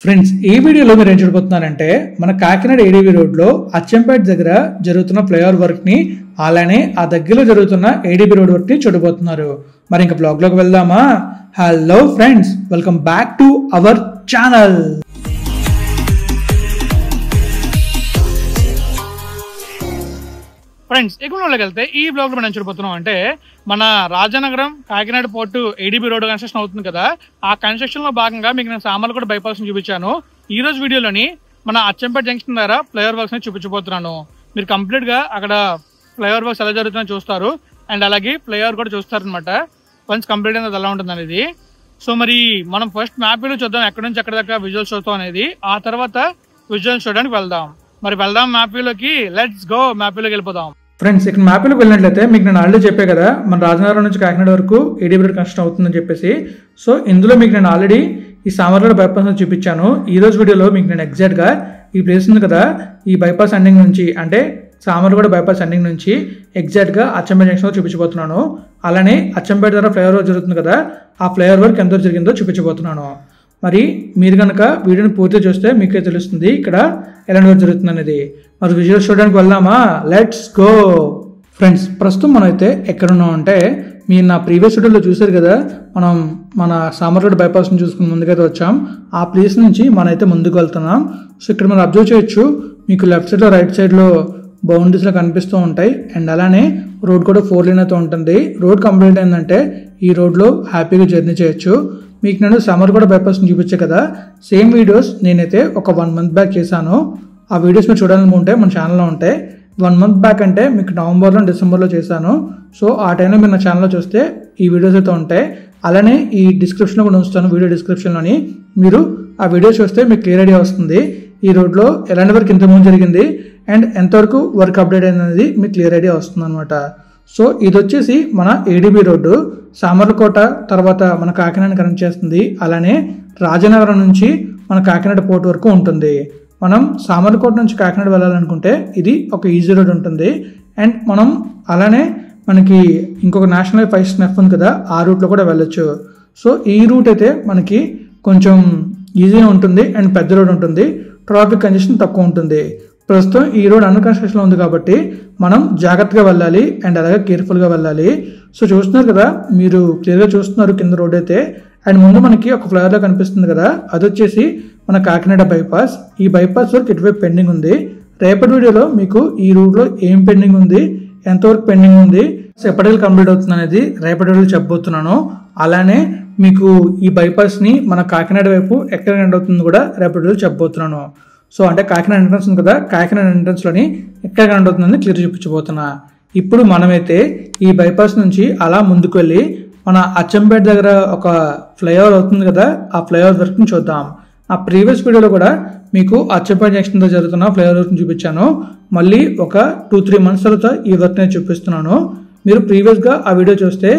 Friends ఈ వీడియోలో మీరు ఏం చూడబోతున్నారంటే మన కాకినాడ ఏడీబీ రోడ్లో అచ్చంపేట దగ్గర జరుగుతున్న ఫ్లైఓవర్ వర్క్ ని అలానే ఆ దగ్గరలో జరుగుతున్న ఏడీబీ రోడ్ వర్క్ ని చూడబోతున్నారు. మరి ఇంకా బ్లాగ్ లోకి వెళ్దామా? Hello friends, welcome back to our channel. Friends ఎక్కువలోకి వెళ్తే ఈ బ్లాగ్ లో మనం చూడబోతున్నాం అంటే మన Rajanagaram Kakinada port ADB road construction అవుతుంది కదా. ఆ కన్స్ట్రక్షన్ లో భాగంగా మీకు నేను సామర్లకోట బైపాస్ చూపించాను. ఈ రోజు వీడియోలోని మన అచ్చంపేట జంక్షన్ దగ్గర ఫ్లైఓవర్ వర్క్స్ ని చూపించబోతున్నాను. మీరు కంప్లీట్ గా అక్కడ ఫ్లైఓవర్ వర్క్స్ ఎలా జరుగుతుందో చూస్తారు అండ్ అలాగే ఫ్లైఓవర్ కూడా చూస్తారు అనమాట. వన్స్ కంప్లీట్ అనేది ఎలా ఉంటుంది అనేది. సో మరి మనం ఫస్ట్ మ్యాప్ లో చూద్దాం ఎక్కడి నుంచి ఎక్కడ దాకా విజువల్స్ చూస్తాం అనేది. ఆ తర్వాత విజువల్స్ చూడడానికి వెళ్దాం. మరి వెళ్దాం మ్యాప్ లోకి. లెట్స్ గో, మ్యాప్ లోకి వెళ్ళిపోదాం. ఫ్రెండ్స్ ఇక్కడ మ్యాప్లోకి వెళ్ళినట్లయితే మీకు నేను ఆల్రెడీ చెప్పే కదా మన రాజనగరం నుంచి కాకినాడ వరకు ఏడీబీ రోడ్ కన్స్ట్రక్షన్ అవుతుందని చెప్పేసి. సో ఇందులో మీకు నేను ఆల్రెడీ ఈ సామర్లకోట బైపాస్ చూపించాను. ఈ రోజు వీడియోలో మీకు నేను ఎగ్జాక్ట్గా ఈ ప్లేస్ ఉంది కదా, ఈ బైపాస్ ఎండింగ్ నుంచి అంటే సామర్లకోట బైపాస్ ఎండింగ్ నుంచి ఎగ్జాక్ట్గా అచ్చంపేట జంక్షన్ చూపించబోతున్నాను. అలానే అచ్చంపేట దగ్గర ఫ్లైఓవర్ జరుగుతుంది కదా, ఆ ఫ్లైఓవర్ వర్క్ ఎంత జరిగిందో చూపించబోతున్నాను. మరి మీరు కనుక వీడియోని పూర్తిగా చూస్తే మీకే తెలుస్తుంది ఇక్కడ ఎలాంటి వర్క్ జరుగుతుంది అనేది. మరి విజువల్స్ చూడడానికి వెళ్దామా? Let's go. ఫ్రెండ్స్ ప్రస్తుతం మనం అయితే ఎక్కడ ఉన్నాం అంటే మీరు నా ప్రీవియస్ వీడియోలో చూసారు కదా, మనం మన సామర్లకోట బైపాస్ని చూసుకుని ముందుకైతే వచ్చాం. ఆ ప్లేస్ నుంచి మనం అయితే ముందుకు వెళ్తున్నాం. సో ఇక్కడ మనం అబ్జర్వ్ చేయొచ్చు, మీకు లెఫ్ట్ సైడ్లో రైట్ సైడ్లో బౌండరీస్లో కనిపిస్తూ ఉంటాయి అండ్ అలానే రోడ్ కూడా 4 లేన్ అయితే ఉంటుంది. రోడ్ కంప్లీట్ అయిందంటే ఈ రోడ్లో హ్యాపీగా జర్నీ చేయొచ్చు. మీకు నేను సామర్లకోట బైపాస్ని చూపించే కదా, సేమ్ వీడియోస్ నేనైతే ఒక 1 మంత్ బ్యాక్ చేశాను. ఆ వీడియోస్ మీరు చూడాలనుకుంటే మన ఛానల్లో ఉంటాయి. 1 మంత్ బ్యాక్ అంటే మీకు నవంబర్లో డిసెంబర్లో చేశాను. సో ఆ టైంలో మీరు నా ఛానల్లో చూస్తే ఈ వీడియోస్ అయితే ఉంటాయి. అలానే ఈ డిస్క్రిప్షన్లో కూడా ఉంచుతాను, వీడియో డిస్క్రిప్షన్లోని. మీరు ఆ వీడియోస్ చూస్తే మీకు క్లియర్ ఐడియా వస్తుంది ఈ రోడ్లో ఎలాంటి వర్క్ ఇంతకుముందు జరిగింది అండ్ ఎంతవరకు వర్క్ అప్డేట్ అయింది అనేది మీకు క్లియర్ ఐడియా వస్తుంది అనమాట. సో ఇది వచ్చేసి మన ఏడీబీ రోడ్డు సామర్లకోట తర్వాత మన కాకినాడని కనెక్ట్ చేస్తుంది. అలానే రాజనగరం నుంచి మన కాకినాడ పోర్ట్ వరకు ఉంటుంది. మనం సామర్లకోట నుంచి కాకినాడ వెళ్ళాలనుకుంటే ఇది ఒక ఈజీ రోడ్ ఉంటుంది. అండ్ మనం అలానే మనకి ఇంకొక నేషనల్ హైవే 5 ఉంది కదా, ఆ రూట్లో కూడా వెళ్ళొచ్చు. సో ఈ రూట్ అయితే మనకి కొంచెం ఈజీగా ఉంటుంది అండ్ పెద్ద రోడ్ ఉంటుంది, ట్రాఫిక్ కంజెషన్ తక్కువ ఉంటుంది. ప్రస్తుతం ఈ రోడ్ అండర్ కన్స్ట్రక్షన్లో ఉంది కాబట్టి మనం జాగ్రత్తగా వెళ్ళాలి అండ్ అలాగే కేర్ఫుల్గా వెళ్ళాలి. సో చూస్తున్నారు కదా, మీరు క్లియర్గా చూస్తున్నారు కింద రోడ్ అయితే. అండ్ ముందు మనకి ఒక ఫ్లైఓవర్లో కనిపిస్తుంది కదా, అది వచ్చేసి మన కాకినాడ బైపాస్. ఈ బైపాస్ వర్క్ ఇటువైపు పెండింగ్ ఉంది. రేపటి వీడియోలో మీకు ఈ రూట్లో ఏం పెండింగ్ ఉంది, ఎంతవరకు పెండింగ్ ఉంది, ఎప్పటికీ కంప్లీట్ అవుతుంది అనేది రేపటి వీడియోలో చెప్పబోతున్నాను. అలానే మీకు ఈ బైపాస్ని మన కాకినాడ వైపు ఎక్కడ ఎండ్ అవుతుంది కూడా రేపటి వీడియోలో చెప్పబోతున్నాను. సో అంటే కాకినాడ ఎంట్రన్స్ ఉంది కదా, కాకినాడ ఎంట్రన్స్లోని ఎక్కడ కనెక్ట్ అవుతుందని క్లియర్ చూపించబోతున్నా. ఇప్పుడు మనమైతే ఈ బైపాస్ నుంచి అలా ముందుకు వెళ్ళి మన అచ్చంపేట దగ్గర ఒక ఫ్లైఓవర్ అవుతుంది కదా, ఆ ఫ్లైఓవర్ వర్క్ని చూద్దాం. ఆ ప్రీవియస్ వీడియోలో కూడా మీకు అచ్చంపేట జంక్షన్తో జరుగుతున్న ఫ్లైఓవర్ వర్క్ని చూపించాను. మళ్ళీ ఒక 2-3 మంత్స్ తర్వాత ఈ వర్క్ నేను చూపిస్తున్నాను. మీరు ప్రీవియస్గా ఆ వీడియో చూస్తే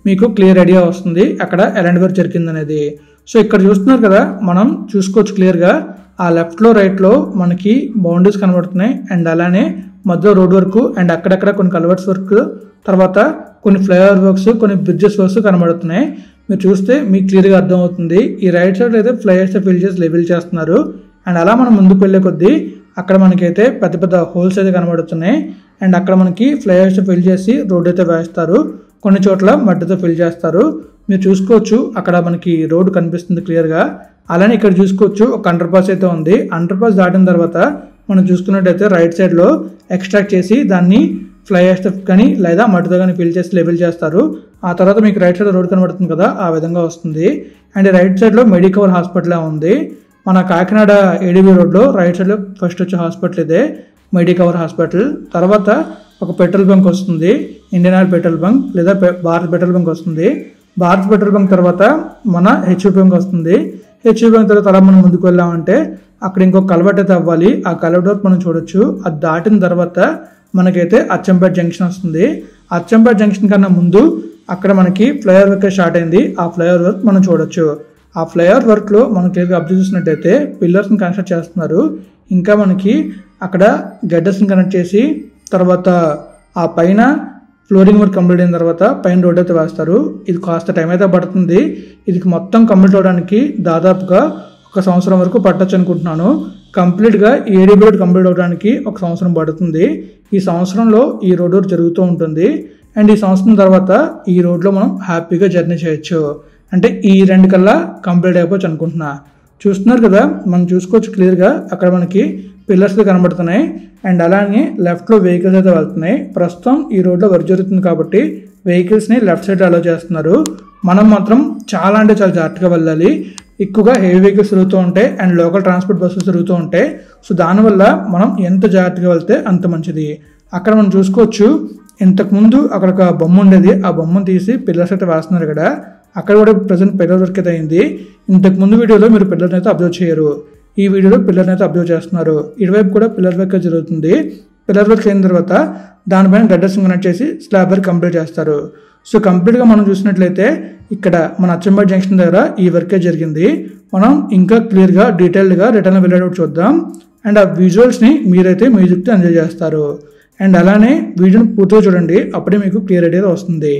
మీకు క్లియర్ ఐడియా వస్తుంది అక్కడ ఎలాంటి వర్క్ జరిగింది అనేది. సో ఇక్కడ చూస్తున్నారు కదా, మనం చూసుకోవచ్చు క్లియర్గా ఆ లెఫ్ట్లో రైట్లో మనకి బౌండరీస్ కనబడుతున్నాయి అండ్ అలానే మధ్యలో రోడ్ వర్క్ అండ్ అక్కడక్కడ కొన్ని కల్వర్ట్స్ వర్క్, తర్వాత కొన్ని ఫ్లైఓవర్ వర్క్స్, కొన్ని బ్రిడ్జెస్ వర్క్స్ కనబడుతున్నాయి. మీరు చూస్తే మీకు క్లియర్గా అర్థమవుతుంది. ఈ రైట్ సైడ్ అయితే ఫ్లైఓవర్స్ ఫిల్ చేసి లెవెల్ చేస్తున్నారు అండ్ అలా మనం ముందుకు వెళ్ళే కొద్దీ అక్కడ మనకైతే పెద్ద పెద్ద హోల్స్ అయితే కనబడుతున్నాయి అండ్ అక్కడ మనకి ఫ్లైఓవర్స్ ఫిల్ చేసి రోడ్ అయితే వేస్తారు. కొన్ని చోట్ల మట్టితో ఫిల్ చేస్తారు. మీరు చూసుకోవచ్చు అక్కడ మనకి రోడ్ కనిపిస్తుంది క్లియర్గా. అలానే ఇక్కడ చూసుకోవచ్చు ఒక అండర్ పాస్ అయితే ఉంది. అండర్ పాస్ దాటిన తర్వాత మనం చూసుకున్నట్టయితే రైట్ సైడ్లో ఎక్స్ట్రాక్ట్ చేసి దాన్ని ఫ్లైఓవర్స్ కానీ లేదా మట్టితో కానీ ఫిల్ చేసి లెవెల్ చేస్తారు. ఆ తర్వాత మీకు రైట్ సైడ్ రోడ్ కనబడుతుంది కదా, ఆ విధంగా వస్తుంది. అండ్ రైట్ సైడ్లో మెడికవర్ హాస్పిటల్ ఉంది. మన కాకినాడ ఏడీబీ రోడ్లో రైట్ సైడ్లో ఫస్ట్ వచ్చే హాస్పిటల్ ఇదే, మెడికవర్ హాస్పిటల్. తర్వాత ఒక పెట్రోల్ బంక్ వస్తుంది, ఇండియన్ ఆయిల్ పెట్రోల్ బంక్ లేదా భారత్ పెట్రోల్ బంక్ వస్తుంది. భారత్ పెట్రోల్ బంక్ తర్వాత మన హెచ్పి బంక్ వస్తుంది. హెచ్పి బంక్ తర్వాత అలా మనం ముందుకు వెళ్ళామంటే అక్కడ ఇంకొక కలవట్ అయితే అవ్వాలి. ఆ కలవట్ వర్క్ మనం చూడొచ్చు. అది దాటిన తర్వాత మనకైతే అచ్చంపేట జంక్షన్ వస్తుంది. అచ్చంపేట జంక్షన్ కన్నా ముందు అక్కడ మనకి ఫ్లైఓవర్ వర్క్ స్టార్ట్ అయింది. ఆ ఫ్లైఓవర్ వర్క్ మనం చూడొచ్చు. ఆ ఫ్లైఓవర్ వర్క్లో మనం క్లియర్గా అబ్జర్వ్ చేసినట్టయితే పిల్లర్స్ని కన్స్ట్రక్ట్ చేస్తున్నారు. ఇంకా మనకి అక్కడ గడ్డర్స్ని కనెక్ట్ చేసి తర్వాత ఆ పైన ఫ్లోరింగ్ వర్క్ కంప్లీట్ అయిన తర్వాత పైన రోడ్ అయితే వేస్తారు. ఇది కాస్త టైం అయితే పడుతుంది. ఇది మొత్తం కంప్లీట్ అవడానికి దాదాపుగా 1 సంవత్సరం వరకు పట్టొచ్చు అనుకుంటున్నాను. కంప్లీట్గా ఈ ఏడీబీ రోడ్ కంప్లీట్ అవడానికి 1 సంవత్సరం పడుతుంది. ఈ సంవత్సరంలో ఈ రోడ్ వర్క్ జరుగుతూ ఉంటుంది. అండ్ ఈ సంవత్సరం తర్వాత ఈ రోడ్లో మనం హ్యాపీగా జర్నీ చేయొచ్చు. అంటే ఈ 2 కల్లా కంప్లీట్ అయిపోవచ్చు అనుకుంటున్నా. చూస్తున్నారు కదా, మనం చూసుకోవచ్చు క్లియర్గా అక్కడ మనకి పిల్లర్స్ కనబడుతున్నాయి. అండ్ అలానే లెఫ్ట్లో వెహికల్స్ అయితే వెళ్తున్నాయి. ప్రస్తుతం ఈ రోడ్లో వర్క్ జరుగుతుంది కాబట్టి వెహికల్స్ని లెఫ్ట్ సైడ్ అలో చేస్తున్నారు. మనం మాత్రం చాలా అంటే చాలా జాగ్రత్తగా వెళ్ళాలి. ఎక్కువగా హెవీ వెహికల్స్ తిరుగుతూ ఉంటాయి అండ్ లోకల్ ట్రాన్స్పోర్ట్ బస్సెస్ తిరుగుతూ ఉంటాయి. సో దానివల్ల మనం ఎంత జాగ్రత్తగా వెళ్తే అంత మంచిది. అక్కడ మనం చూసుకోవచ్చు, ఇంతకుముందు అక్కడ ఒక బొమ్మ ఉండేది. ఆ బొమ్మను తీసి పిల్లర్స్ అయితే వేస్తున్నారు కదా. అక్కడ కూడా ప్రజెంట్ పిల్లర్ వర్క్ అయితే అయింది. ఇంతకుముందు వీడియోలో మీరు పిల్లర్ని అయితే అబ్జర్వ్ చేయరు. ఈ వీడియోలో పిల్లర్ని అయితే అబ్జర్వ్ చేస్తున్నారు. ఇటువైపు కూడా పిల్లర్ వర్క్ జరుగుతుంది. పిల్లర్ వర్క్ అయిన తర్వాత దానిపైన గడ్డర్స్ కనెక్ట్ చేసి స్లాబ్ వర్క్ కంప్లీట్ చేస్తారు. సో కంప్లీట్గా మనం చూసినట్లయితే ఇక్కడ మన అచ్చంపేట జంక్షన్ దగ్గర ఈ వర్కే జరిగింది. మనం ఇంకా క్లియర్గా డీటెయిల్డ్గా రిటర్న్ వెళ్ళేటప్పుడు చూద్దాం. అండ్ ఆ విజువల్స్ని మీరైతే మ్యూజిక్తో ఎంజాయ్ చేస్తారు. అండ్ అలానే వీడియోని పూర్తిగా చూడండి, అప్పుడే మీకు క్లియర్ ఐడియా వస్తుంది.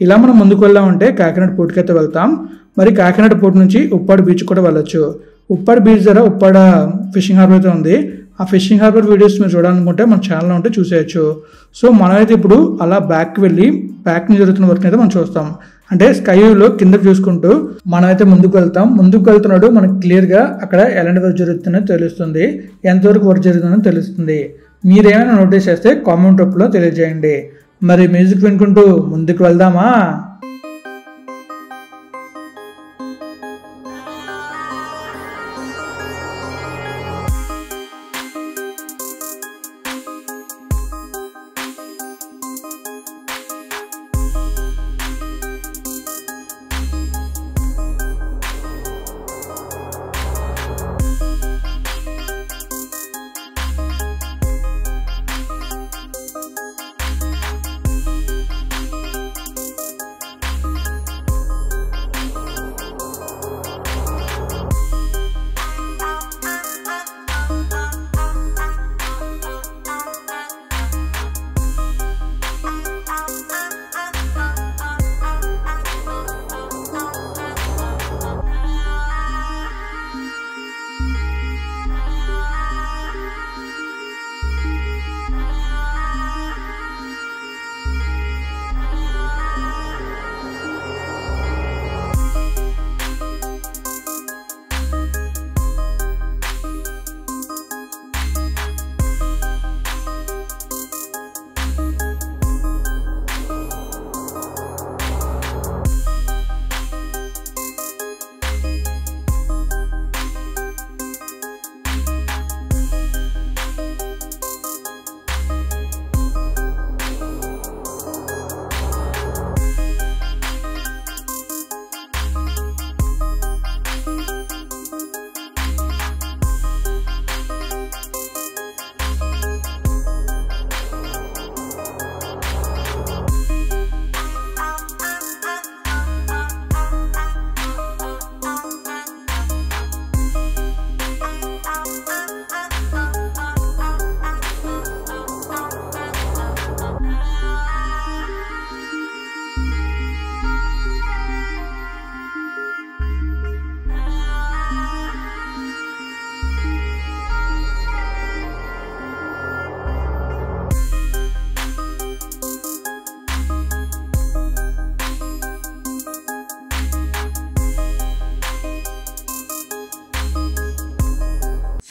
ఇలా మనం ముందుకు వెళ్ళామంటే కాకినాడ పోర్ట్కి అయితే వెళ్తాం. మరి కాకినాడ పోర్ట్ నుంచి ఉప్పాడ బీచ్ కూడా వెళ్ళొచ్చు. ఉప్పాడ బీచ్ దగ్గర ఉప్పాడ ఫిషింగ్ హార్బర్ అయితే ఉంది. ఆ ఫిషింగ్ హార్బర్ వీడియోస్ మీరు చూడాలనుకుంటే మన ఛానల్లో ఉంటే చూసేయచ్చు. సో మనమైతే ఇప్పుడు అలా బ్యాక్కి వెళ్ళి బ్యాక్ నుంచి జరుగుతున్న వర్క్ అయితే మనం చూస్తాం. అంటే స్కై వ్యూలో కిందకి చూసుకుంటూ మనమైతే ముందుకు వెళ్తాం. ముందుకు వెళ్తున్నాడు మనకు క్లియర్గా అక్కడ ఎలాంటి వర్క్ జరుగుతుందో తెలుస్తుంది, ఎంతవరకు వర్క్ జరుగుతుందో తెలుస్తుంది. మీరేమైనా నోటీస్ చేస్తే కామెంట్ రూపంలో తెలియజేయండి. మరి మ్యూజిక్ వినుకుంటూ ముందుకు వెళ్దామా?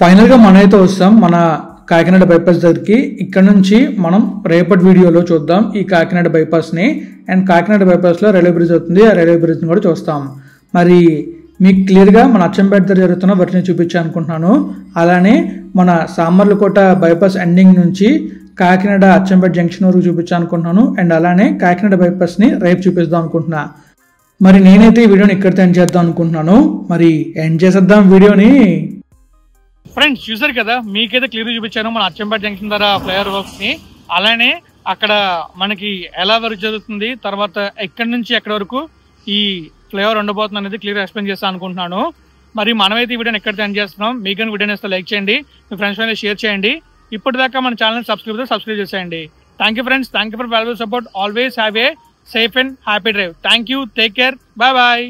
ఫైనల్గా మనమైతే వస్తాం మన కాకినాడ బైపాస్ దగ్గరికి. ఇక్కడ నుంచి మనం రేపటి వీడియోలో చూద్దాం ఈ కాకినాడ బైపాస్ని. అండ్ కాకినాడ బైపాస్లో రైల్వే బ్రిడ్జ్ అవుతుంది, ఆ రైల్వే బ్రిడ్జ్ని కూడా చూస్తాం. మరి మీకు క్లియర్గా మన అచ్చంపేట దగ్గర జరుగుతున్న వర్క్ని చూపించాను అనుకుంటున్నాను. అలానే మన సామర్లకోట బైపాస్ ఎండింగ్ నుంచి కాకినాడ అచ్చంపేట జంక్షన్ వరకు చూపించాను అనుకుంటున్నాను. అండ్ అలానే కాకినాడ బైపాస్ని రేపు చూపిద్దాం అనుకుంటున్నా. మరి నేనైతే ఈ వీడియోని ఇక్కడితో ఎండ్ చేద్దాం అనుకుంటున్నాను. మరి ఎండ్ చేసేద్దాం వీడియోని. ఫ్రెండ్స్ చూసారు కదా, మీకైతే క్లియర్ చూపించాను మన అచ్చంపేట జంక్షన్ ద్వారా ఫ్లైఓవర్ వర్క్స్ ని. అలానే అక్కడ మనకి ఎలా వర్క్ జరుగుతుంది, తర్వాత ఎక్కడి నుంచి ఎక్కడి వరకు ఈ ఫ్లైఓవర్ ఉండబోతుంది అనేది క్లియర్ ఎక్స్ప్లెయిన్ చేస్తాను అనుకుంటున్నాను. మరి మనమైతే ఈ వీడియోని ఎక్కడ ఎండ్ చేస్తున్నాం. మీకు కానీ వీడియోని ఇస్తే లైక్ చేయండి, మీ ఫ్రెండ్స్ మీద షేర్ చేయండి. ఇప్పటిదాకా మన ఛానల్ సబ్స్క్రైబ్ చేసేయండి. Thank you friends, thank you for valuable support. Always have a safe and happy drive. Thank you, take care, bye bye.